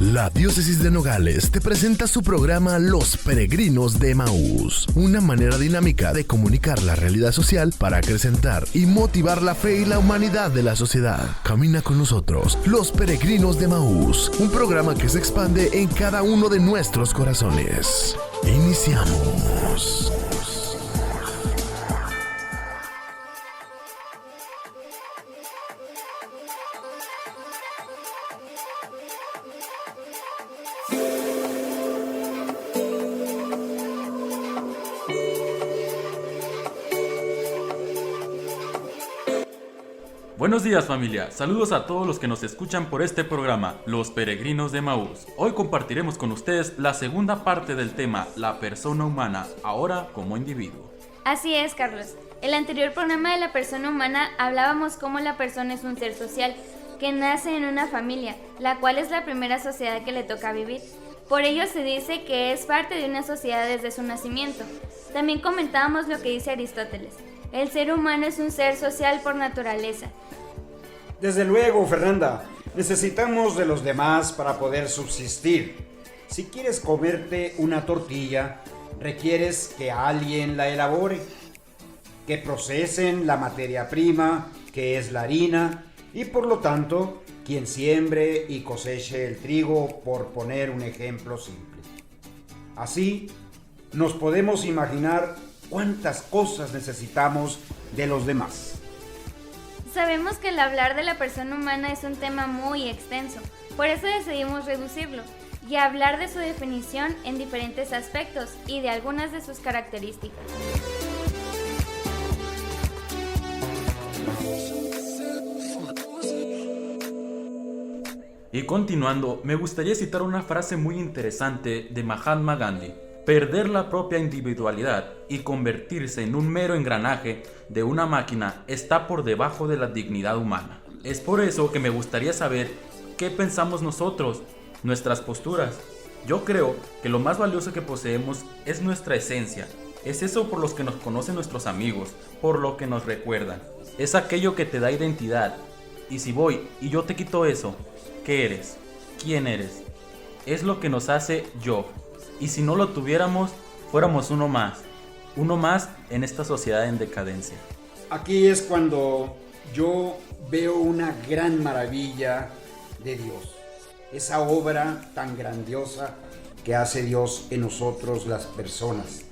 La Diócesis de Nogales te presenta su programa Los Peregrinos de Emaús, una manera dinámica de comunicar la realidad social para acrecentar y motivar la fe y la humanidad de la sociedad. Camina con nosotros, Los Peregrinos de Emaús, un programa que se expande en cada uno de nuestros corazones. Iniciamos. Buenos días familia, saludos a todos los que nos escuchan por este programa, Los Peregrinos de Emaús. Hoy compartiremos con ustedes la segunda parte del tema, la persona humana, ahora como individuo. Así es, Carlos. En el anterior programa de la persona humana hablábamos cómo la persona es un ser social que nace en una familia, la cual es la primera sociedad que le toca vivir. Por ello se dice que es parte de una sociedad desde su nacimiento. También comentábamos lo que dice Aristóteles. El ser humano es un ser social por naturaleza. Desde luego, Fernanda, necesitamos de los demás para poder subsistir. Si quieres comerte una tortilla, requieres que alguien la elabore, que procesen la materia prima, que es la harina, y por lo tanto, quien siembre y coseche el trigo, por poner un ejemplo simple. Así, nos podemos imaginar cuántas cosas necesitamos de los demás. Sabemos que el hablar de la persona humana es un tema muy extenso, por eso decidimos reducirlo y hablar de su definición en diferentes aspectos y de algunas de sus características. Y continuando, me gustaría citar una frase muy interesante de Mahatma Gandhi. Perder la propia individualidad y convertirse en un mero engranaje de una máquina está por debajo de la dignidad humana. Es por eso que me gustaría saber qué pensamos nosotros, nuestras posturas. Yo creo que lo más valioso que poseemos es nuestra esencia. Es eso por los que nos conocen nuestros amigos, por lo que nos recuerdan. Es aquello que te da identidad. Y si voy y yo te quito eso, ¿qué eres? ¿Quién eres? Es lo que nos hace yo. Y si no lo tuviéramos, fuéramos uno más en esta sociedad en decadencia. Aquí es cuando yo veo una gran maravilla de Dios, esa obra tan grandiosa que hace Dios en nosotros las personas,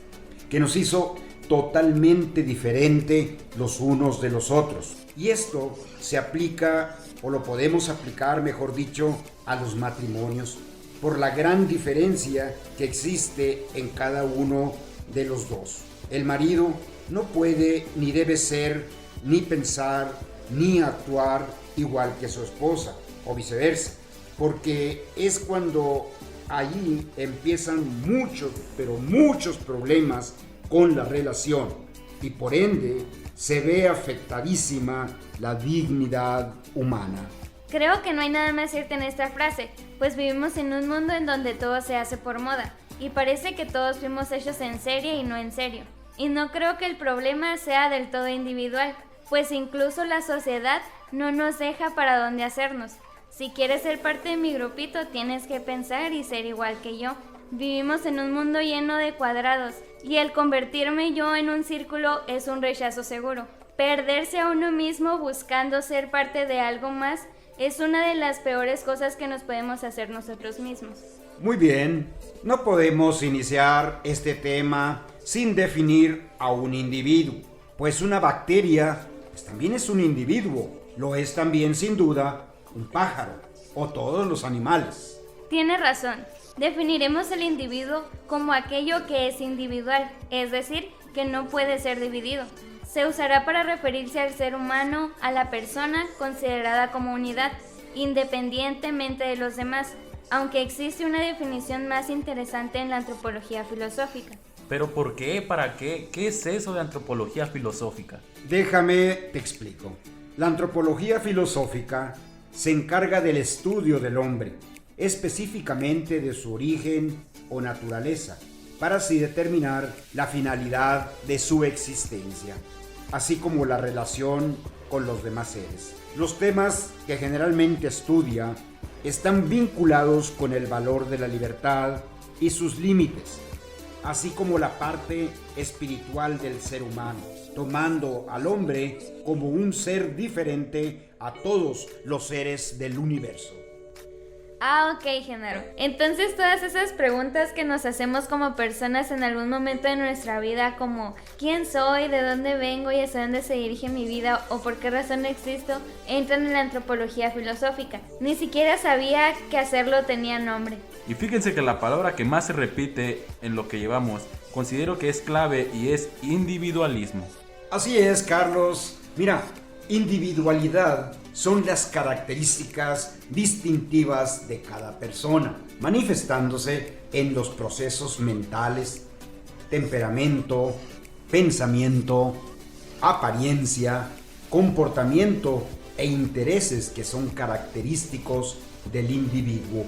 que nos hizo totalmente diferente los unos de los otros. Y esto se aplica, o lo podemos aplicar, mejor dicho, a los matrimonios, por la gran diferencia que existe en cada uno de los dos. El marido no puede ni debe ser, ni pensar, ni actuar igual que su esposa, o viceversa, porque es cuando allí empiezan muchos, pero muchos problemas con la relación, y por ende se ve afectadísima la dignidad humana. Creo que no hay nada más cierto en esta frase, pues vivimos en un mundo en donde todo se hace por moda, y parece que todos fuimos hechos en serie y no en serio. Y no creo que el problema sea del todo individual, pues incluso la sociedad no nos deja para dónde hacernos. Si quieres ser parte de mi grupito, tienes que pensar y ser igual que yo. Vivimos en un mundo lleno de cuadrados, y el convertirme yo en un círculo es un rechazo seguro. Perderse a uno mismo buscando ser parte de algo más es una de las peores cosas que nos podemos hacer nosotros mismos. Muy bien, no podemos iniciar este tema sin definir a un individuo, pues una bacteria también es un individuo, lo es también sin duda un pájaro o todos los animales. Tiene razón, definiremos el individuo como aquello que es individual, es decir, que no puede ser dividido. Se usará para referirse al ser humano, a la persona considerada como unidad, independientemente de los demás, aunque existe una definición más interesante en la antropología filosófica. ¿Pero por qué? ¿Para qué? ¿Qué es eso de antropología filosófica? Déjame te explico. La antropología filosófica se encarga del estudio del hombre, específicamente de su origen o naturaleza, para así determinar la finalidad de su existencia, así como la relación con los demás seres. Los temas que generalmente estudia están vinculados con el valor de la libertad y sus límites, así como la parte espiritual del ser humano, tomando al hombre como un ser diferente a todos los seres del universo. Ah, ok, Genaro. Entonces todas esas preguntas que nos hacemos como personas en algún momento de nuestra vida, como ¿quién soy? ¿De dónde vengo? ¿Y hacia dónde se dirige mi vida? ¿O por qué razón existo? Entran en la antropología filosófica. Ni siquiera sabía que hacerlo tenía nombre. Y fíjense que la palabra que más se repite en lo que llevamos, considero que es clave y es individualismo. Así es, Carlos. Mira, individualidad son las características distintivas de cada persona, manifestándose en los procesos mentales, temperamento, pensamiento, apariencia, comportamiento e intereses que son característicos del individuo.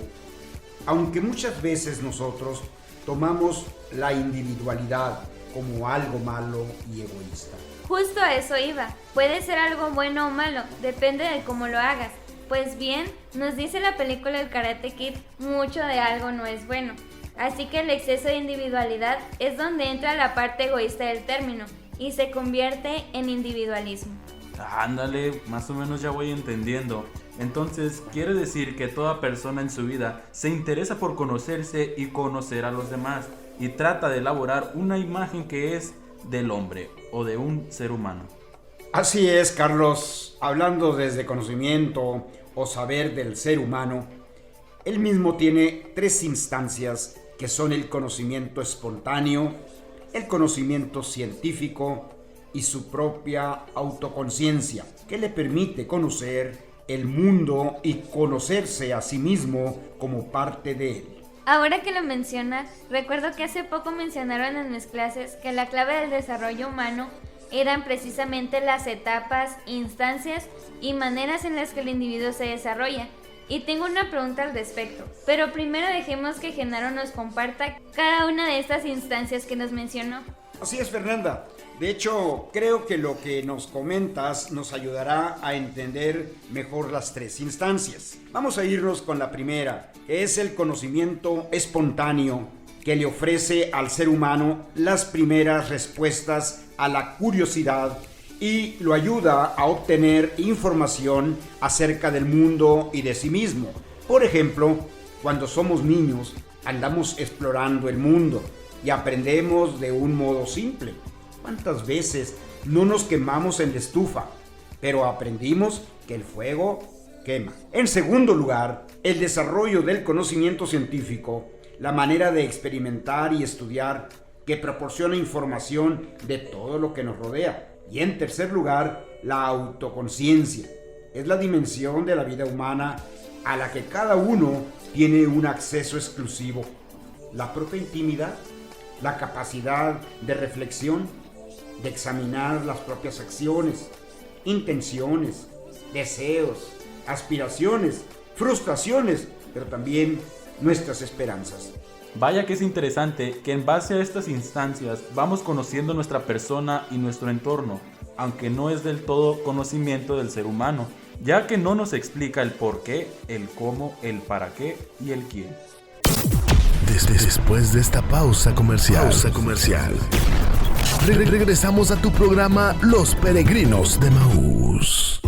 Aunque muchas veces nosotros tomamos la individualidad como algo malo y egoísta. Justo a eso iba. Puede ser algo bueno o malo, depende de cómo lo hagas. Pues bien, nos dice la película El Karate Kid, mucho de algo no es bueno. Así que el exceso de individualidad es donde entra la parte egoísta del término y se convierte en individualismo. Ándale, más o menos ya voy entendiendo. Entonces, quiere decir que toda persona en su vida se interesa por conocerse y conocer a los demás y trata de elaborar una imagen que es del hombre o de un ser humano. Así es, Carlos. Hablando desde conocimiento o saber del ser humano, él mismo tiene tres instancias que son el conocimiento espontáneo, el conocimiento científico y su propia autoconciencia, que le permite conocer el mundo y conocerse a sí mismo como parte de él. Ahora que lo mencionas, recuerdo que hace poco mencionaron en mis clases que la clave del desarrollo humano eran precisamente las etapas, instancias y maneras en las que el individuo se desarrolla. Y tengo una pregunta al respecto, pero primero dejemos que Genaro nos comparta cada una de estas instancias que nos mencionó. Así es, Fernanda. De hecho, creo que lo que nos comentas nos ayudará a entender mejor las tres instancias. Vamos a irnos con la primera, que es el conocimiento espontáneo, que le ofrece al ser humano las primeras respuestas a la curiosidad y lo ayuda a obtener información acerca del mundo y de sí mismo. Por ejemplo, cuando somos niños, andamos explorando el mundo y aprendemos de un modo simple. ¿Cuántas veces no nos quemamos en la estufa? Pero aprendimos que el fuego quema. En segundo lugar, el desarrollo del conocimiento científico, la manera de experimentar y estudiar que proporciona información de todo lo que nos rodea. Y en tercer lugar, la autoconciencia. Es la dimensión de la vida humana a la que cada uno tiene un acceso exclusivo. La propia intimidad, la capacidad de reflexión, de examinar las propias acciones, intenciones, deseos, aspiraciones, frustraciones, pero también nuestras esperanzas. Vaya que es interesante que en base a estas instancias vamos conociendo nuestra persona y nuestro entorno, aunque no es del todo conocimiento del ser humano, ya que no nos explica el por qué, el cómo, el para qué y el quién. Después de esta pausa comercial, regresamos a tu programa Los Peregrinos de Maús.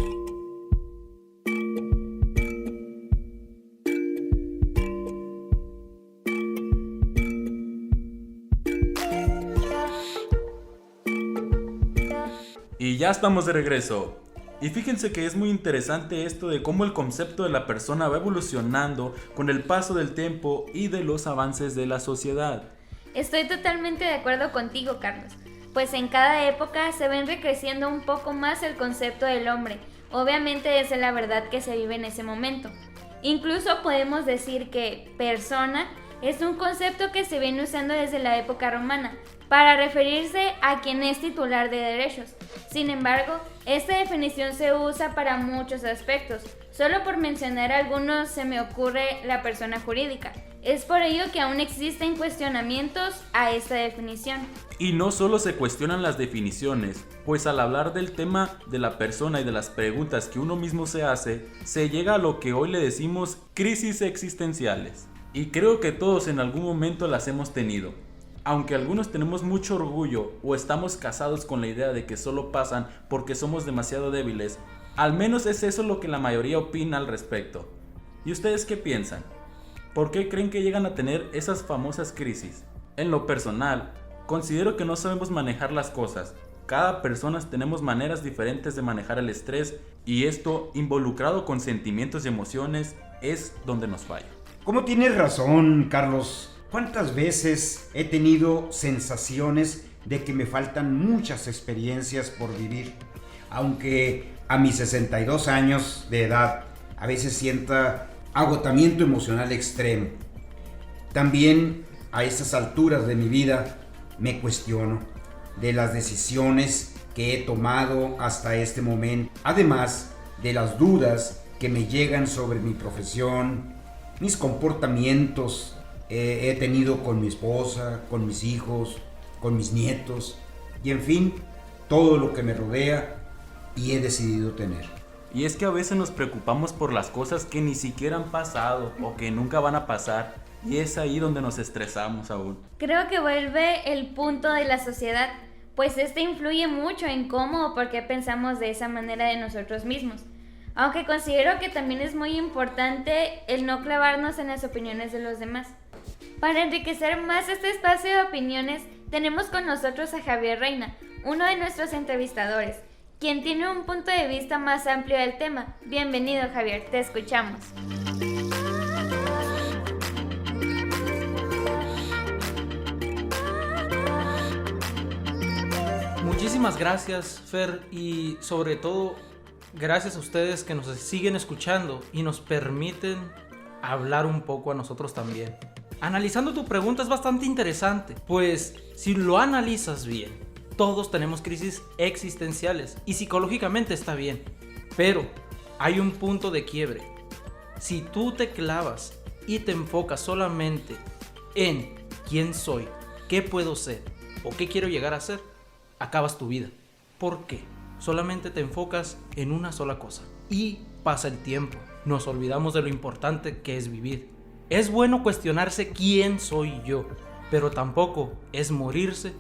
Y ya estamos de regreso. Y fíjense que es muy interesante esto de cómo el concepto de la persona va evolucionando con el paso del tiempo y de los avances de la sociedad. Estoy totalmente de acuerdo contigo, Carlos, pues en cada época se va enriqueciendo un poco más el concepto del hombre. Obviamente esa es la verdad que se vive en ese momento. Incluso podemos decir que persona es un concepto que se viene usando desde la época romana para referirse a quien es titular de derechos. Sin embargo, esta definición se usa para muchos aspectos. Solo por mencionar algunos se me ocurre la persona jurídica. Es por ello que aún existen cuestionamientos a esta definición. Y no solo se cuestionan las definiciones, pues al hablar del tema de la persona y de las preguntas que uno mismo se hace, se llega a lo que hoy le decimos crisis existenciales. Y creo que todos en algún momento las hemos tenido. Aunque algunos tenemos mucho orgullo o estamos casados con la idea de que solo pasan porque somos demasiado débiles, al menos es eso lo que la mayoría opina al respecto. ¿Y ustedes qué piensan? ¿Por qué creen que llegan a tener esas famosas crisis? En lo personal, considero que no sabemos manejar las cosas. Cada persona tenemos maneras diferentes de manejar el estrés y esto, involucrado con sentimientos y emociones, es donde nos falla. ¿Cómo tienes razón, Carlos? ¿Cuántas veces he tenido sensaciones de que me faltan muchas experiencias por vivir? Aunque a mis 62 años de edad a veces sienta agotamiento emocional extremo. También a estas alturas de mi vida me cuestiono de las decisiones que he tomado hasta este momento, además de las dudas que me llegan sobre mi profesión, mis comportamientos he tenido con mi esposa, con mis hijos, con mis nietos y en fin, todo lo que me rodea y he decidido tener. Y es que a veces nos preocupamos por las cosas que ni siquiera han pasado o que nunca van a pasar, y es ahí donde nos estresamos aún. Creo que vuelve el punto de la sociedad, pues este influye mucho en cómo o por qué pensamos de esa manera de nosotros mismos. Aunque considero que también es muy importante el no clavarnos en las opiniones de los demás. Para enriquecer más este espacio de opiniones, tenemos con nosotros a Javier Reina, uno de nuestros entrevistadores, quien tiene un punto de vista más amplio del tema. Bienvenido, Javier, te escuchamos. Muchísimas gracias, Fer, y sobre todo gracias a ustedes que nos siguen escuchando y nos permiten hablar un poco a nosotros también. Analizando tu pregunta es bastante interesante, pues si lo analizas bien, todos tenemos crisis existenciales y psicológicamente está bien, pero hay un punto de quiebre. Si tú te clavas y te enfocas solamente en quién soy, qué puedo ser o qué quiero llegar a ser, acabas tu vida. ¿Por qué? Solamente te enfocas en una sola cosa y pasa el tiempo. Nos olvidamos de lo importante que es vivir. Es bueno cuestionarse quién soy yo, pero tampoco es morirse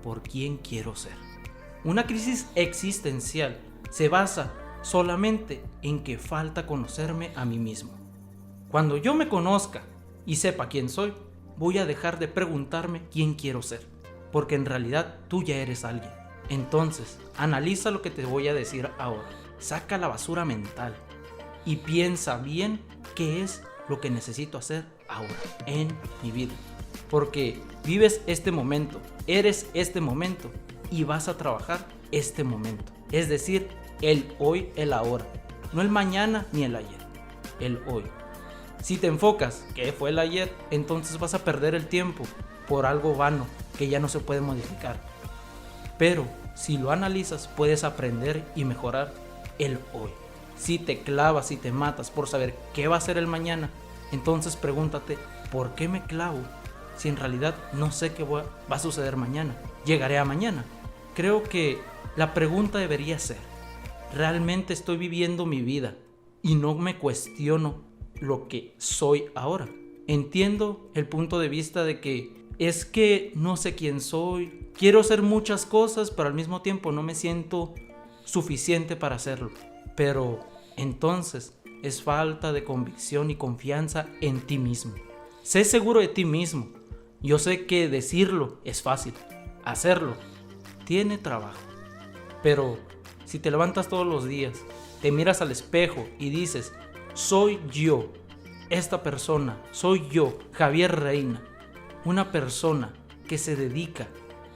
por quién quiero ser. Una crisis existencial se basa solamente en que falta conocerme a mí mismo. Cuando yo me conozca y sepa quién soy, voy a dejar de preguntarme quién quiero ser, porque en realidad tú ya eres alguien. Entonces, analiza lo que te voy a decir ahora. Saca la basura mental y piensa bien qué es lo que necesito hacer ahora en mi vida. Porque vives este momento, eres este momento y vas a trabajar este momento. Es decir, el hoy, el ahora. No el mañana ni el ayer, el hoy. Si te enfocas que fue el ayer, entonces vas a perder el tiempo por algo vano que ya no se puede modificar. Pero si lo analizas, puedes aprender y mejorar el hoy. Si te clavas y te matas por saber qué va a ser el mañana, entonces pregúntate, ¿por qué me clavo si en realidad no sé qué va a suceder mañana? ¿Llegaré a mañana? Creo que la pregunta debería ser, ¿realmente estoy viviendo mi vida y no me cuestiono lo que soy ahora? Entiendo el punto de vista de que es que no sé quién soy, quiero hacer muchas cosas, pero al mismo tiempo no me siento suficiente para hacerlo. Pero entonces es falta de convicción y confianza en ti mismo. Sé seguro de ti mismo. Yo sé que decirlo es fácil, hacerlo tiene trabajo. Pero si te levantas todos los días, te miras al espejo y dices, soy yo, esta persona, soy yo, Javier Reina, una persona que se dedica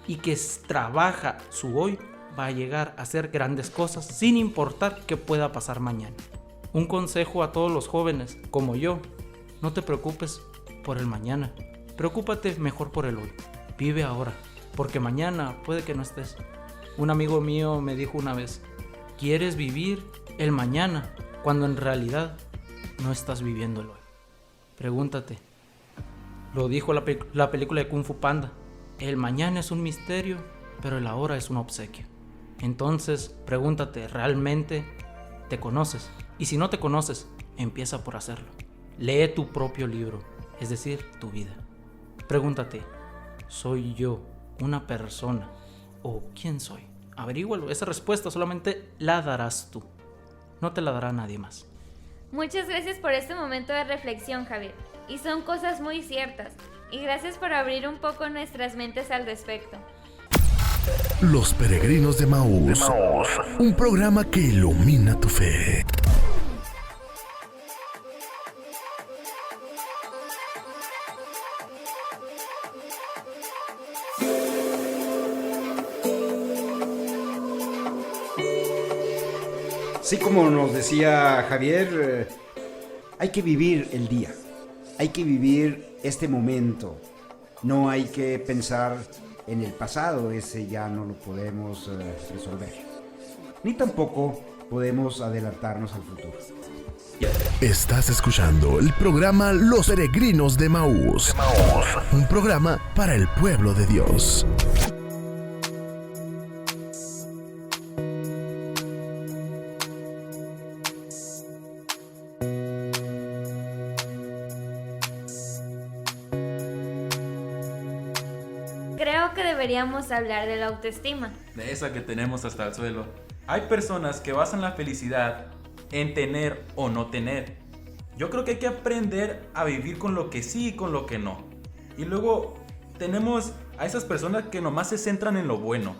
y que trabaja su hoy, va a llegar a hacer grandes cosas sin importar qué pueda pasar mañana. Un consejo a todos los jóvenes como yo, no te preocupes por el mañana, preocúpate mejor por el hoy. Vive ahora, porque mañana puede que no estés. Un amigo mío me dijo una vez, ¿quieres vivir el mañana cuando en realidad no estás viviendo el hoy? Pregúntate, Lo dijo la película de Kung Fu Panda. El mañana es un misterio, pero el ahora es un obsequio. Entonces, pregúntate, ¿realmente te conoces? Y si no te conoces, empieza por hacerlo. Lee tu propio libro, es decir, tu vida. Pregúntate, ¿soy yo una persona o quién soy? Averígualo, esa respuesta solamente la darás tú. No te la dará nadie más. Muchas gracias por este momento de reflexión, Javier. Y son cosas muy ciertas. Y gracias por abrir un poco nuestras mentes al respecto. Los Peregrinos de Emaús, un programa que ilumina tu fe. Sí, como nos decía Javier, hay que vivir el día, hay que vivir este momento, no hay que pensar en el pasado, ese ya no lo podemos resolver, ni tampoco podemos adelantarnos al futuro. Estás escuchando el programa Los Peregrinos de Emaús, un programa para el pueblo de Dios. Creo que deberíamos hablar de la autoestima. De esa que tenemos hasta el suelo. Hay personas que basan la felicidad en tener o no tener. Yo creo que hay que aprender a vivir con lo que sí y con lo que no. Y luego tenemos a esas personas que nomás se centran en lo bueno.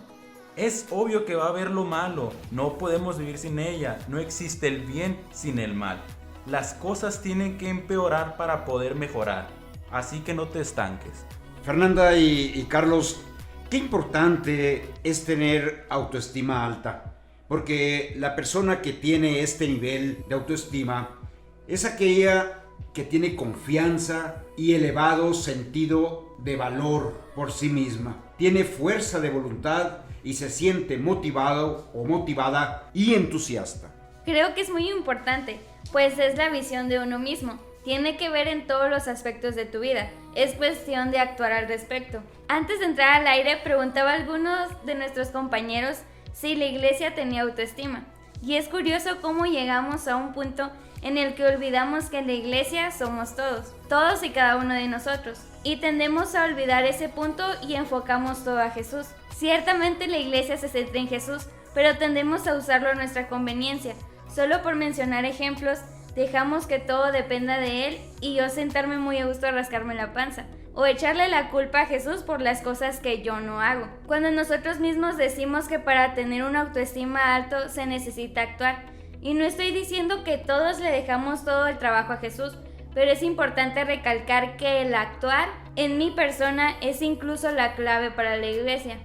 Es obvio que va a haber lo malo, no podemos vivir sin ella, no existe el bien sin el mal. Las cosas tienen que empeorar para poder mejorar, así que no te estanques. Fernanda y Carlos, qué importante es tener autoestima alta, porque la persona que tiene este nivel de autoestima es aquella que tiene confianza y elevado sentido de valor por sí misma, tiene fuerza de voluntad y se siente motivado o motivada y entusiasta. Creo que es muy importante, pues es la visión de uno mismo. Tiene que ver en todos los aspectos de tu vida. Es cuestión de actuar al respecto. Antes de entrar al aire, preguntaba a algunos de nuestros compañeros si la iglesia tenía autoestima. Y es curioso cómo llegamos a un punto en el que olvidamos que en la iglesia somos todos y cada uno de nosotros. Y tendemos a olvidar ese punto y enfocamos todo a Jesús. Ciertamente la iglesia se centra en Jesús, pero tendemos a usarlo a nuestra conveniencia. Solo por mencionar ejemplos, dejamos que todo dependa de Él y yo sentarme muy a gusto a rascarme la panza o echarle la culpa a Jesús por las cosas que yo no hago. Cuando nosotros mismos decimos que para tener una autoestima alto se necesita actuar. Y no estoy diciendo que todos le dejamos todo el trabajo a Jesús, pero es importante recalcar que el actuar en mi persona es incluso la clave para la iglesia.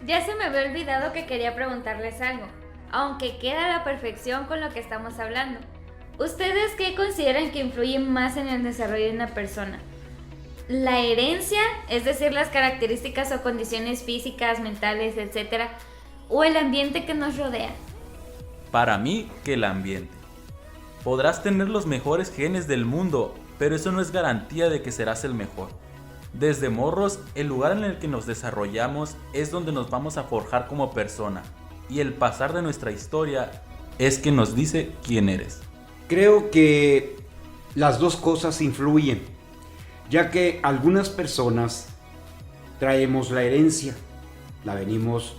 Ya se me había olvidado que quería preguntarles algo, aunque queda a la perfección con lo que estamos hablando. ¿Ustedes qué consideran que influye más en el desarrollo de una persona? ¿La herencia, es decir, las características o condiciones físicas, mentales, etcétera, o el ambiente que nos rodea? Para mí, que el ambiente. Podrás tener los mejores genes del mundo, pero eso no es garantía de que serás el mejor. Desde morros, el lugar en el que nos desarrollamos es donde nos vamos a forjar como persona, y el pasar de nuestra historia es que nos dice quién eres. Creo que las dos cosas influyen, ya que algunas personas traemos la herencia, la venimos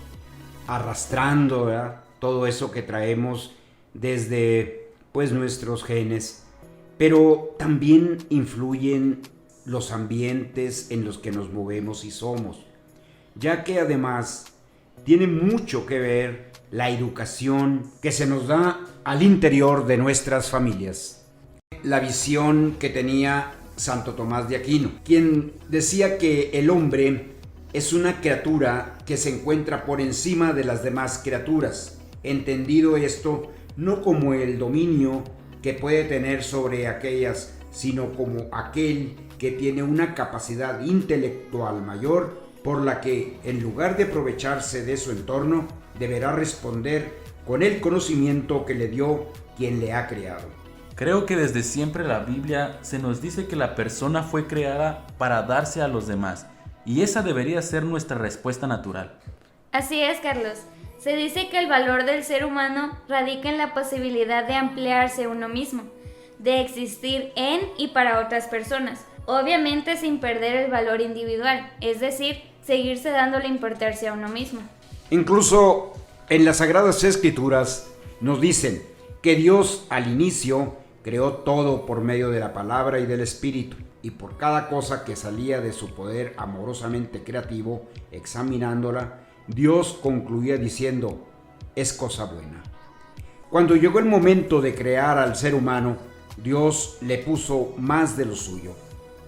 arrastrando, ¿verdad? Todo eso que traemos desde nuestros genes, pero también influyen los ambientes en los que nos movemos y somos, ya que además tiene mucho que ver la educación que se nos da al interior de nuestras familias. La visión que tenía Santo Tomás de Aquino, quien decía que el hombre es una criatura que se encuentra por encima de las demás criaturas, entendido esto no como el dominio que puede tener sobre aquellas, sino como aquel que tiene una capacidad intelectual mayor por la que, en lugar de aprovecharse de su entorno, deberá responder con el conocimiento que le dio quien le ha creado. Creo que desde siempre la Biblia se nos dice que la persona fue creada para darse a los demás, y esa debería ser nuestra respuesta natural. Así es, Carlos. Se dice que el valor del ser humano radica en la posibilidad de ampliarse uno mismo, de existir en y para otras personas, obviamente sin perder el valor individual, es decir, seguirse dándole importancia a uno mismo. Incluso en las Sagradas Escrituras nos dicen que Dios al inicio creó todo por medio de la palabra y del Espíritu, y por cada cosa que salía de su poder amorosamente creativo, examinándola, Dios concluía diciendo, es cosa buena. Cuando llegó el momento de crear al ser humano, Dios le puso más de lo suyo.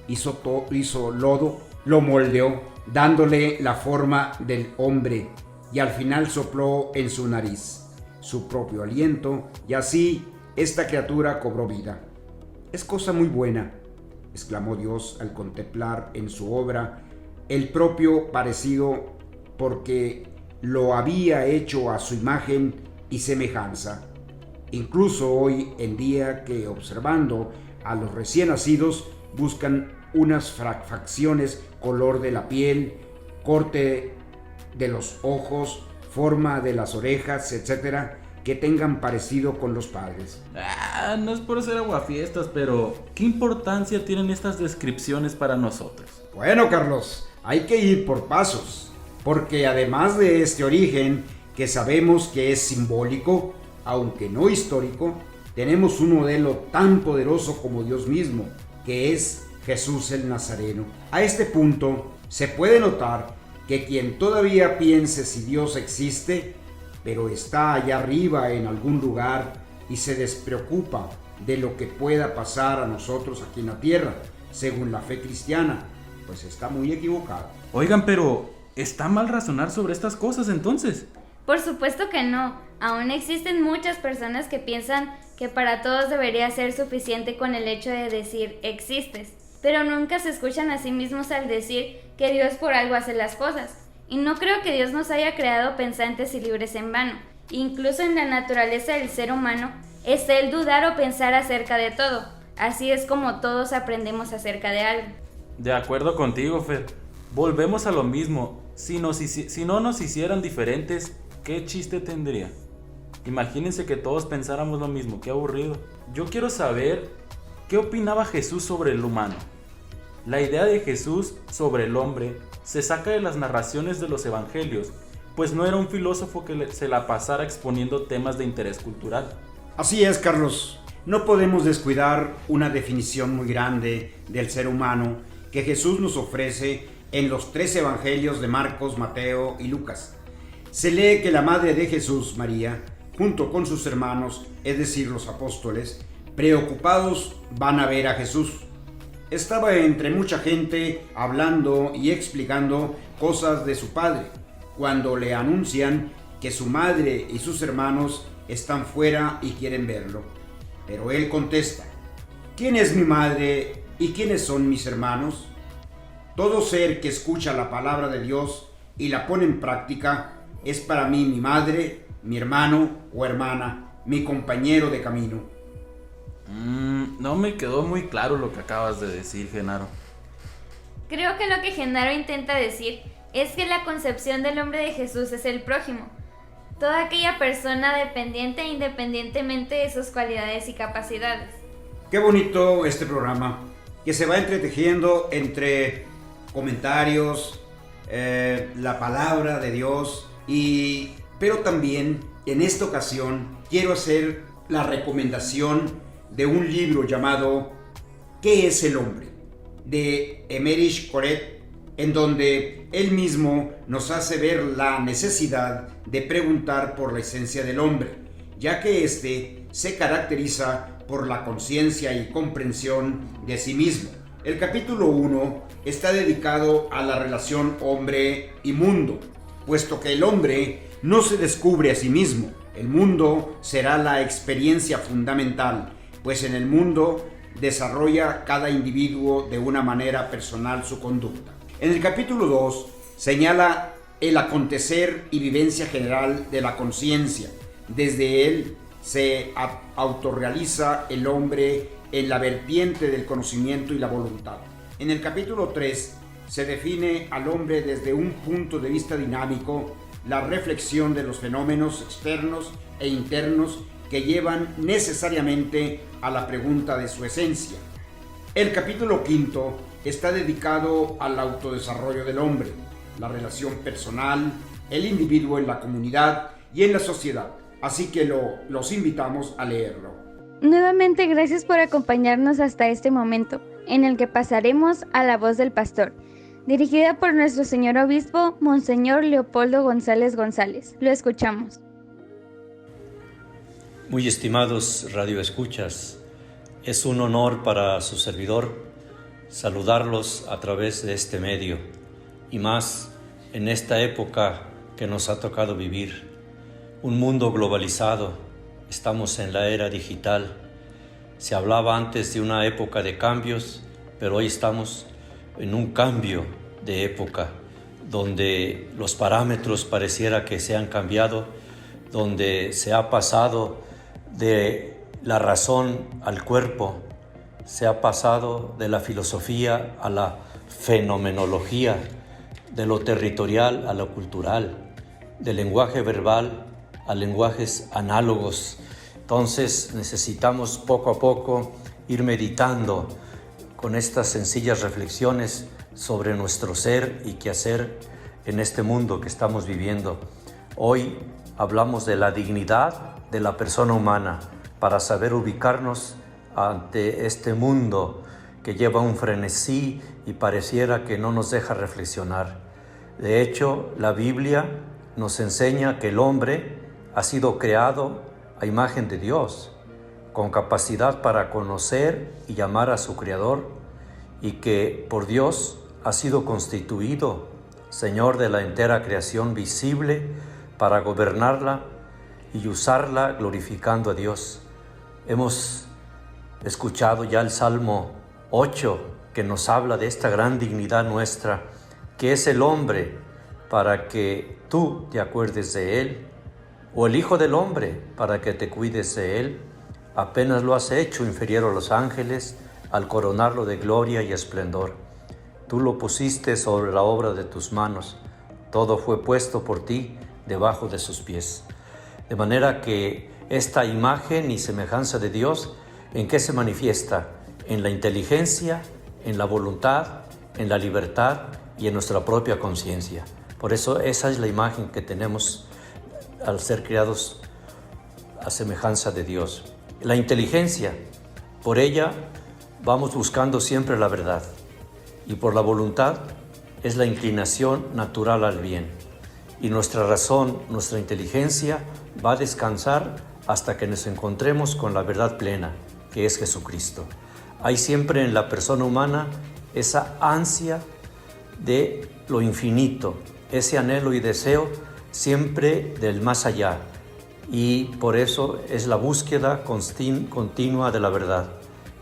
Hizo lodo, lo moldeó, dándole la forma del hombre, y al final sopló en su nariz su propio aliento, y así esta criatura cobró vida. Es cosa muy buena, exclamó Dios al contemplar en su obra el propio parecido, porque lo había hecho a su imagen y semejanza. Incluso hoy en día que observando a los recién nacidos buscan unas facciones, color de la piel, corte de los ojos, forma de las orejas, etcétera, que tengan parecido con los padres. No es por ser aguafiestas, pero ¿qué importancia tienen estas descripciones para nosotros? Bueno, Carlos, hay que ir por pasos, porque además de este origen, que sabemos que es simbólico, aunque no histórico, tenemos un modelo tan poderoso como Dios mismo, que es Jesús el Nazareno. A este punto, se puede notar que quien todavía piense si Dios existe, pero está allá arriba en algún lugar y se despreocupa de lo que pueda pasar a nosotros aquí en la tierra, según la fe cristiana, pues está muy equivocado. Oigan, pero ¿está mal razonar sobre estas cosas entonces? Por supuesto que no. Aún existen muchas personas que piensan que para todos debería ser suficiente con el hecho de decir existes, pero nunca se escuchan a sí mismos al decir que Dios por algo hace las cosas. Y no creo que Dios nos haya creado pensantes y libres en vano. Incluso en la naturaleza del ser humano está el dudar o pensar acerca de todo. Así es como todos aprendemos acerca de algo. De acuerdo contigo, Fer. Volvemos a lo mismo. Si no nos hicieran diferentes, ¿qué chiste tendría? Imagínense que todos pensáramos lo mismo. Qué aburrido. Yo quiero saber qué opinaba Jesús sobre el humano. La idea de Jesús sobre el hombre se saca de las narraciones de los evangelios, pues no era un filósofo que se la pasara exponiendo temas de interés cultural. Así es, Carlos. No podemos descuidar una definición muy grande del ser humano que Jesús nos ofrece en los 3 evangelios de Marcos, Mateo y Lucas. Se lee que la madre de Jesús, María, junto con sus hermanos, es decir, los apóstoles, preocupados van a ver a Jesús. Estaba entre mucha gente hablando y explicando cosas de su padre, cuando le anuncian que su madre y sus hermanos están fuera y quieren verlo. Pero él contesta, ¿quién es mi madre y quiénes son mis hermanos? Todo ser que escucha la palabra de Dios y la pone en práctica es para mí mi madre, mi hermano o hermana, mi compañero de camino. No me quedó muy claro lo que acabas de decir, Genaro. Creo que lo que Genaro intenta decir es que la concepción del hombre de Jesús es el prójimo, toda aquella persona dependiente e independientemente de sus cualidades y capacidades. Qué bonito este programa, que se va entretejiendo entre comentarios, la palabra de Dios, pero también en esta ocasión quiero hacer la recomendación de un libro llamado ¿Qué es el hombre?, de Emmerich Koret, en donde él mismo nos hace ver la necesidad de preguntar por la esencia del hombre, ya que éste se caracteriza por la conciencia y comprensión de sí mismo. El capítulo 1 está dedicado a la relación hombre y mundo, puesto que el hombre no se descubre a sí mismo. El mundo será la experiencia fundamental, pues en el mundo desarrolla cada individuo de una manera personal su conducta. En el capítulo 2 señala el acontecer y vivencia general de la conciencia. Desde él se autorrealiza el hombre en la vertiente del conocimiento y la voluntad. En el capítulo 3 se define al hombre desde un punto de vista dinámico, la reflexión de los fenómenos externos e internos que llevan necesariamente a la pregunta de su esencia. El capítulo 5 está dedicado al autodesarrollo del hombre, la relación personal, el individuo en la comunidad y en la sociedad. Así que los invitamos a leerlo. Nuevamente, gracias por acompañarnos hasta este momento, en el que pasaremos a la voz del pastor, dirigida por nuestro señor obispo, Monseñor Leopoldo González González. Lo escuchamos. Muy estimados radioescuchas, es un honor para su servidor saludarlos a través de este medio, y más en esta época que nos ha tocado vivir. Un mundo globalizado, estamos en la era digital. Se hablaba antes de una época de cambios, pero hoy estamos en un cambio de época, donde los parámetros pareciera que se han cambiado, donde se ha pasado de la razón al cuerpo, se ha pasado de la filosofía a la fenomenología, de lo territorial a lo cultural, del lenguaje verbal a lenguajes análogos. Entonces necesitamos poco a poco ir meditando con estas sencillas reflexiones sobre nuestro ser y quehacer en este mundo que estamos viviendo. Hoy hablamos de la dignidad de la persona humana para saber ubicarnos ante este mundo que lleva un frenesí y pareciera que no nos deja reflexionar. De hecho, la Biblia nos enseña que el hombre ha sido creado a imagen de Dios, con capacidad para conocer y amar a su Creador, y que por Dios ha sido constituido Señor de la entera creación visible para gobernarla y usarla glorificando a Dios. Hemos escuchado ya el Salmo 8 que nos habla de esta gran dignidad nuestra, que es el hombre para que tú te acuerdes de él, o el Hijo del Hombre para que te cuides de él. Apenas lo has hecho inferior a los ángeles al coronarlo de gloria y esplendor. Tú lo pusiste sobre la obra de tus manos, todo fue puesto por ti debajo de sus pies. De manera que esta imagen y semejanza de Dios, ¿en qué se manifiesta? En la inteligencia, en la voluntad, en la libertad y en nuestra propia conciencia. Por eso esa es la imagen que tenemos al ser creados a semejanza de Dios. La inteligencia, por ella vamos buscando siempre la verdad, y por la voluntad es la inclinación natural al bien. Y nuestra razón, nuestra inteligencia va a descansar hasta que nos encontremos con la verdad plena, que es Jesucristo. Hay siempre en la persona humana esa ansia de lo infinito, ese anhelo y deseo siempre del más allá, y por eso es la búsqueda continua de la verdad,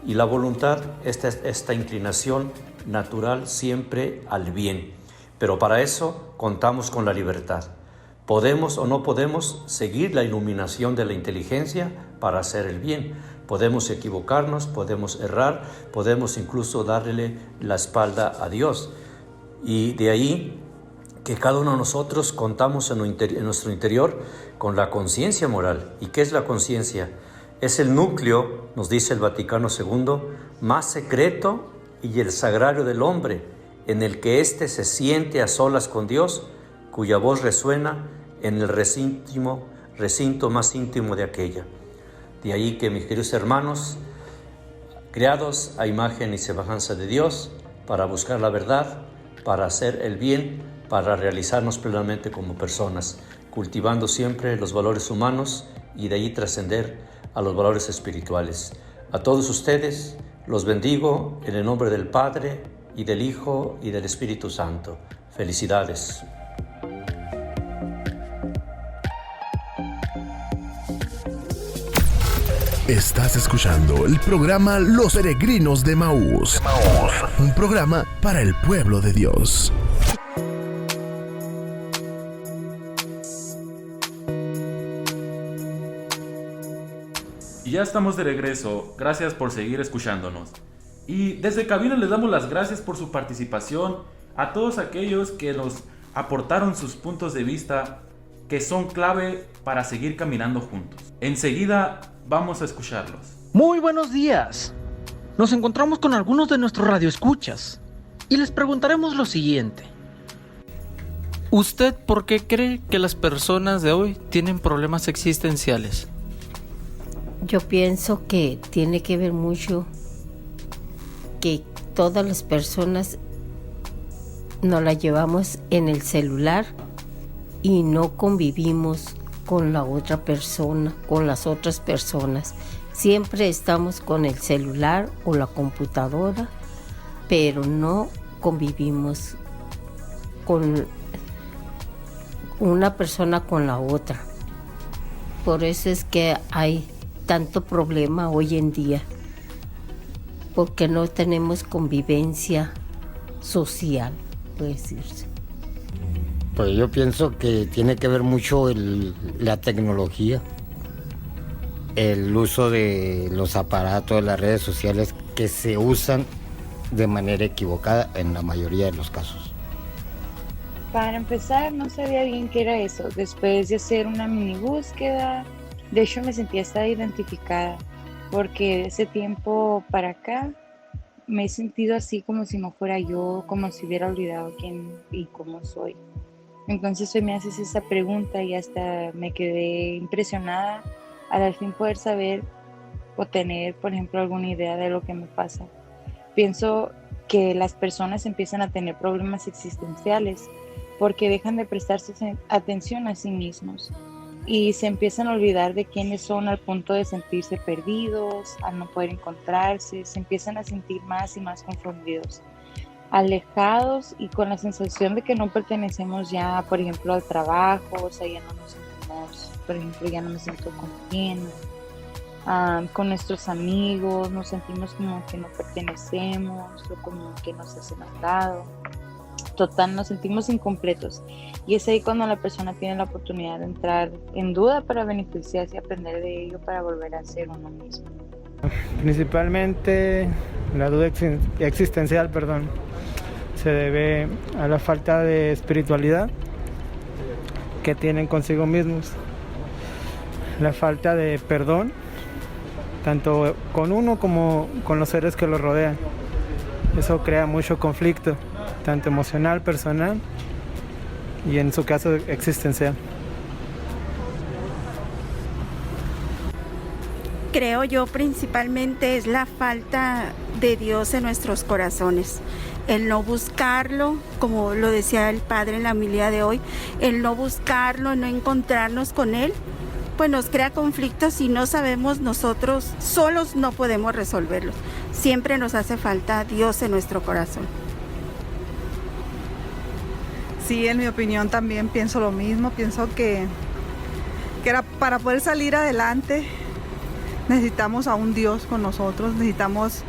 y la voluntad, esta inclinación natural siempre al bien. Pero para eso contamos con la libertad. Podemos o no podemos seguir la iluminación de la inteligencia para hacer el bien. Podemos equivocarnos, podemos errar, podemos incluso darle la espalda a Dios. Y de ahí que cada uno de nosotros contamos en nuestro interior con la conciencia moral. ¿Y qué es la conciencia? Es el núcleo, nos dice el Vaticano II, más secreto y el sagrario del hombre, en el que éste se siente a solas con Dios, cuya voz resuena en el recinto más íntimo de aquella. De ahí que, mis queridos hermanos, creados a imagen y semejanza de Dios, para buscar la verdad, para hacer el bien, para realizarnos plenamente como personas, cultivando siempre los valores humanos y de ahí trascender a los valores espirituales. A todos ustedes los bendigo en el nombre del Padre y del Hijo y del Espíritu Santo. Felicidades. Estás escuchando el programa Los Peregrinos de Emaús, un programa para el pueblo de Dios. Y ya estamos de regreso, gracias por seguir escuchándonos. Y desde cabina les damos las gracias por su participación a todos aquellos que nos aportaron sus puntos de vista que son clave para seguir caminando juntos. Enseguida vamos a escucharlos. Muy buenos días. Nos encontramos con algunos de nuestros radioescuchas y les preguntaremos lo siguiente. ¿Usted por qué cree que las personas de hoy tienen problemas existenciales? Yo pienso que tiene que ver mucho que todas las personas nos la llevamos en el celular y no convivimos con la otra persona, con las otras personas. Siempre estamos con el celular o la computadora, pero no convivimos con una persona con la otra. Por eso es que hay tanto problema hoy en día, porque no tenemos convivencia social, puede decirse. Pues yo pienso que tiene que ver mucho la tecnología, el uso de los aparatos, de las redes sociales que se usan de manera equivocada en la mayoría de los casos. Para empezar, no sabía bien qué era eso. Después de hacer una mini búsqueda, de hecho me sentía hasta identificada, porque de ese tiempo para acá me he sentido así como si no fuera yo, como si hubiera olvidado quién y cómo soy. Entonces hoy me haces esa pregunta y hasta me quedé impresionada al fin poder saber o tener, por ejemplo, alguna idea de lo que me pasa. Pienso que las personas empiezan a tener problemas existenciales porque dejan de prestarse atención a sí mismos y se empiezan a olvidar de quiénes son al punto de sentirse perdidos, al no poder encontrarse, se empiezan a sentir más y más confundidos, alejados y con la sensación de que no pertenecemos ya, por ejemplo, al trabajo, o sea, ya no nos sentimos, por ejemplo, ya no me siento confiando. Con nuestros amigos nos sentimos como que no pertenecemos o como que nos hacen a un lado. Total, nos sentimos incompletos y es ahí cuando la persona tiene la oportunidad de entrar en duda para beneficiarse y aprender de ello para volver a ser uno mismo. Principalmente la duda existencial, se debe a la falta de espiritualidad que tienen consigo mismos, la falta de perdón tanto con uno como con los seres que lo rodean. Eso crea mucho conflicto, tanto emocional, personal y en su caso existencial. Creo yo principalmente es la falta de Dios en nuestros corazones. El no buscarlo, como lo decía el padre en la homilía de hoy, el no buscarlo, no encontrarnos con Él, pues nos crea conflictos y no sabemos nosotros, solos no podemos resolverlos. Siempre nos hace falta Dios en nuestro corazón. Sí, en mi opinión también pienso lo mismo. Pienso que era para poder salir adelante necesitamos a un Dios con nosotros, necesitamos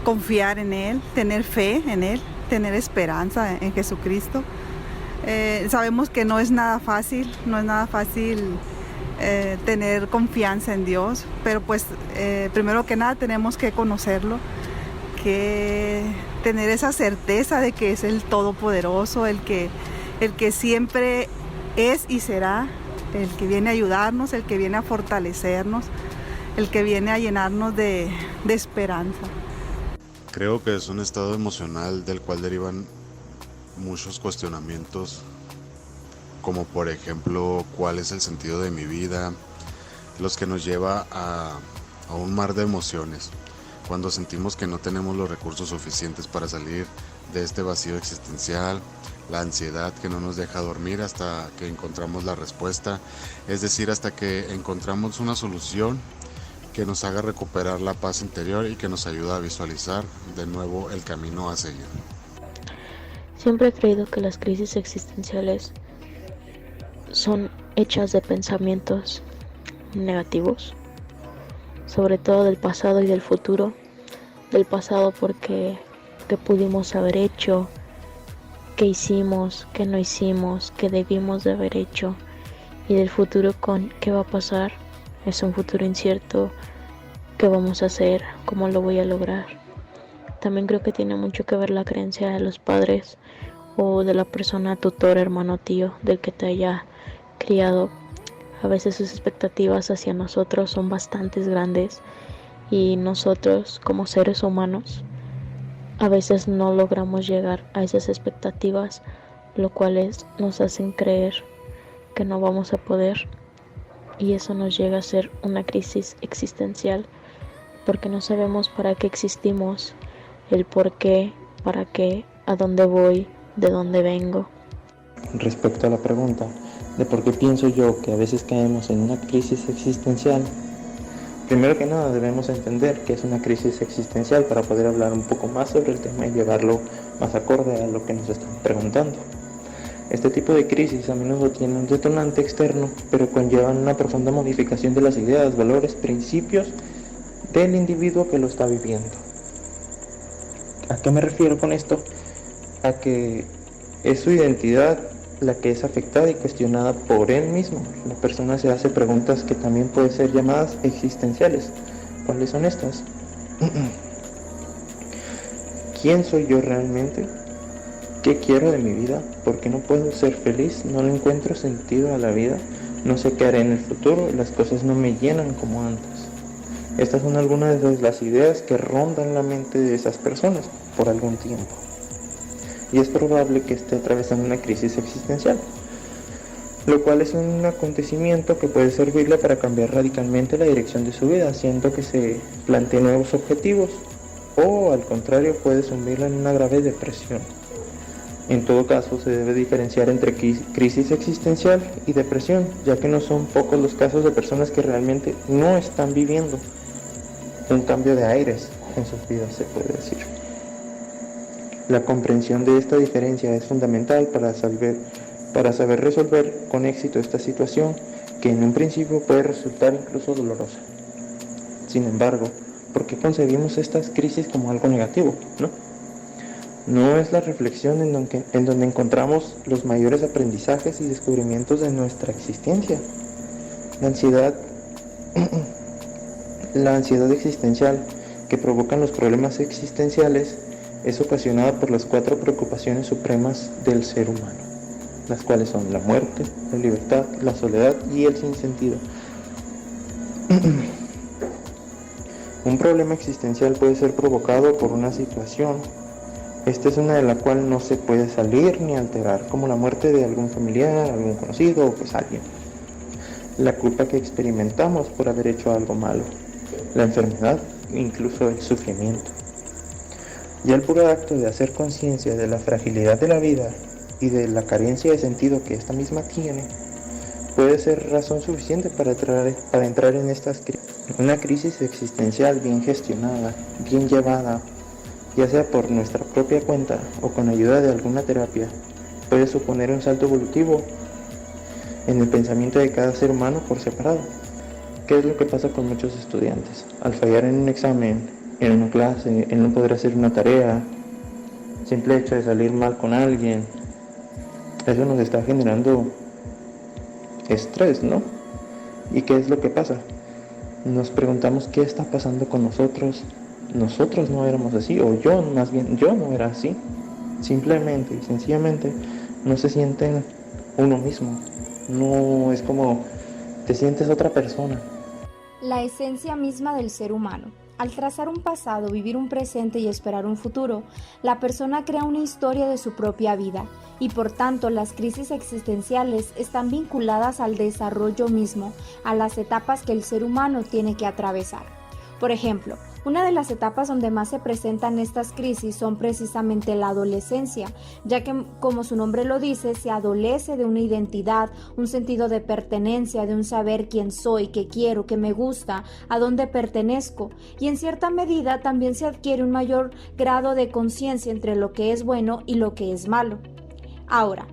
confiar en Él, tener fe en Él, tener esperanza en Jesucristo. Sabemos que no es nada fácil, tener confianza en Dios, pero pues primero que nada tenemos que conocerlo, que tener esa certeza de que es el Todopoderoso, el que siempre es y será, el que viene a ayudarnos, el que viene a fortalecernos, el que viene a llenarnos de esperanza. Creo que es un estado emocional del cual derivan muchos cuestionamientos, como por ejemplo, ¿cuál es el sentido de mi vida? Los que nos lleva a un mar de emociones, cuando sentimos que no tenemos los recursos suficientes para salir de este vacío existencial, la ansiedad que no nos deja dormir hasta que encontramos la respuesta, es decir, hasta que encontramos una solución que nos haga recuperar la paz interior y que nos ayuda a visualizar de nuevo el camino a seguir. Siempre he creído que las crisis existenciales son hechas de pensamientos negativos, sobre todo del pasado y del futuro. Del pasado porque qué pudimos haber hecho, qué hicimos, qué no hicimos, qué debimos de haber hecho, y del futuro con qué va a pasar. Es un futuro incierto ¿qué vamos a hacer? ¿Cómo lo voy a lograr? También creo que tiene mucho que ver la creencia de los padres o de la persona tutor, hermano, tío, del que te haya criado. A veces sus expectativas hacia nosotros son bastante grandes y nosotros como seres humanos a veces no logramos llegar a esas expectativas, lo cual nos hacen creer que no vamos a poder, y eso nos llega a ser una crisis existencial porque no sabemos para qué existimos, el por qué, para qué, a dónde voy, de dónde vengo. Respecto a la pregunta de por qué pienso yo que a veces caemos en una crisis existencial, primero que nada debemos entender que es una crisis existencial para poder hablar un poco más sobre el tema y llevarlo más acorde a lo que nos están preguntando. Este tipo de crisis a menudo tiene un detonante externo, pero conllevan una profunda modificación de las ideas, valores, principios del individuo que lo está viviendo. ¿A qué me refiero con esto? A que es su identidad la que es afectada y cuestionada por él mismo. La persona se hace preguntas que también pueden ser llamadas existenciales. ¿Cuáles son estas? ¿Quién soy yo realmente? ¿Qué quiero de mi vida? ¿Por qué no puedo ser feliz? ¿No le encuentro sentido a la vida? No sé qué haré en el futuro y las cosas no me llenan como antes. Estas son algunas de las ideas que rondan la mente de esas personas por algún tiempo. Y es probable que esté atravesando una crisis existencial, lo cual es un acontecimiento que puede servirle para cambiar radicalmente la dirección de su vida, haciendo que se plantee nuevos objetivos, o al contrario puede sumirla en una grave depresión. En todo caso, se debe diferenciar entre crisis existencial y depresión, ya que no son pocos los casos de personas que realmente no están viviendo un cambio de aires en sus vidas, se puede decir. La comprensión de esta diferencia es fundamental para saber resolver con éxito esta situación, que en un principio puede resultar incluso dolorosa. Sin embargo, ¿por qué concebimos estas crisis como algo negativo? No es la reflexión en donde encontramos los mayores aprendizajes y descubrimientos de nuestra existencia. La ansiedad existencial que provocan los problemas existenciales es ocasionada por las 4 preocupaciones supremas del ser humano, las cuales son la muerte, la libertad, la soledad y el sinsentido. Un problema existencial puede ser provocado por una situación. Esta es una de la cual no se puede salir ni alterar, como la muerte de algún familiar, algún conocido o pues alguien. La culpa que experimentamos por haber hecho algo malo, la enfermedad, incluso el sufrimiento. Ya el puro acto de hacer conciencia de la fragilidad de la vida y de la carencia de sentido que esta misma tiene, puede ser razón suficiente para entrar en estas crisis. Una crisis existencial bien gestionada, bien llevada, ya sea por nuestra propia cuenta o con ayuda de alguna terapia, puede suponer un salto evolutivo en el pensamiento de cada ser humano por separado. ¿Qué es lo que pasa con muchos estudiantes? Al fallar en un examen, en una clase, en no poder hacer una tarea, simple hecho de salir mal con alguien, eso nos está generando estrés, ¿no? ¿Y qué es lo que pasa? Nos preguntamos qué está pasando con nosotros. Nosotros no éramos así, o yo no era así. Simplemente y sencillamente no se sienten uno mismo. No es como te sientes otra persona. La esencia misma del ser humano. Al trazar un pasado, vivir un presente y esperar un futuro, la persona crea una historia de su propia vida y por tanto las crisis existenciales están vinculadas al desarrollo mismo, a las etapas que el ser humano tiene que atravesar. Por ejemplo, una de las etapas donde más se presentan estas crisis son precisamente la adolescencia, ya que, como su nombre lo dice, se adolece de una identidad, un sentido de pertenencia, de un saber quién soy, qué quiero, qué me gusta, a dónde pertenezco, y en cierta medida también se adquiere un mayor grado de conciencia entre lo que es bueno y lo que es malo. Ahora,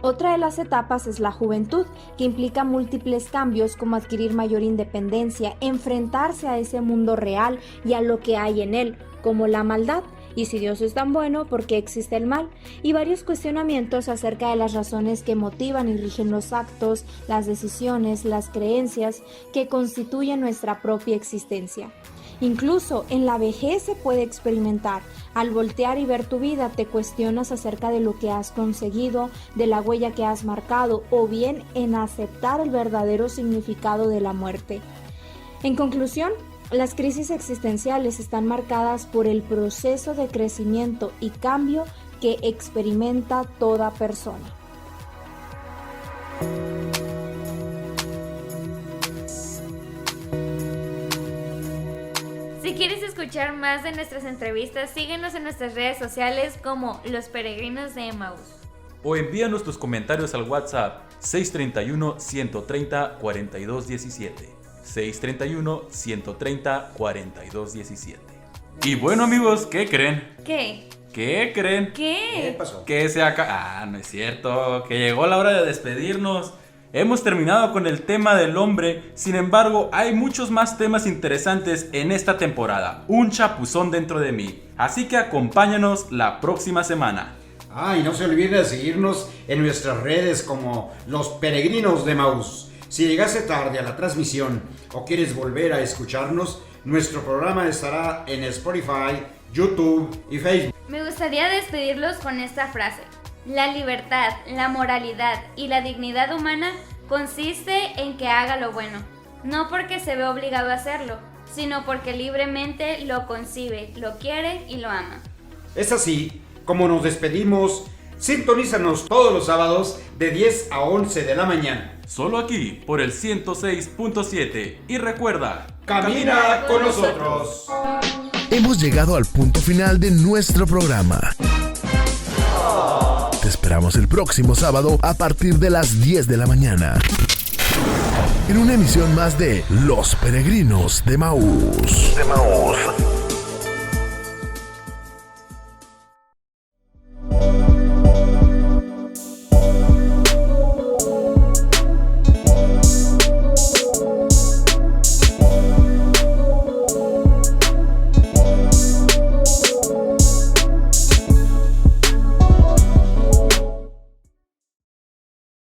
otra de las etapas es la juventud, que implica múltiples cambios como adquirir mayor independencia, enfrentarse a ese mundo real y a lo que hay en él, como la maldad, Y si Dios es tan bueno, ¿por qué existe el mal? Y varios cuestionamientos acerca de las razones que motivan y rigen los actos, las decisiones, las creencias que constituyen nuestra propia existencia. Incluso en la vejez se puede experimentar. Al voltear y ver tu vida, te cuestionas acerca de lo que has conseguido, de la huella que has marcado, o bien en aceptar el verdadero significado de la muerte. En conclusión, las crisis existenciales están marcadas por el proceso de crecimiento y cambio que experimenta toda persona. Si quieres escuchar más de nuestras entrevistas, síguenos en nuestras redes sociales como Los Peregrinos de Emaús. O envíanos tus comentarios al WhatsApp 631-130-4217. 631-130-4217. Y bueno, amigos, ¿qué creen? ¿Qué? ¿Qué creen? ¿Qué pasó? Que se acaba... Ah, no es cierto. Que llegó la hora de despedirnos. Hemos terminado con el tema del hombre. Sin embargo, hay muchos más temas interesantes en esta temporada. Un chapuzón dentro de mí. Así que acompáñanos la próxima semana. Y no se olviden de seguirnos en nuestras redes como Los Peregrinos de Emaús. Si llegaste tarde a la transmisión o quieres volver a escucharnos, nuestro programa estará en Spotify, YouTube y Facebook. Me gustaría despedirlos con esta frase. La libertad, la moralidad y la dignidad humana consiste en que haga lo bueno, no porque se ve obligado a hacerlo, sino porque libremente lo concibe, lo quiere y lo ama. Es así como nos despedimos. Sintonízanos todos los sábados de 10 a 11 de la mañana. Solo aquí por el 106.7 y recuerda, camina con nosotros. Hemos llegado al punto final de nuestro programa. Te esperamos el próximo sábado a partir de las 10 de la mañana. En una emisión más de Los Peregrinos de Emaús.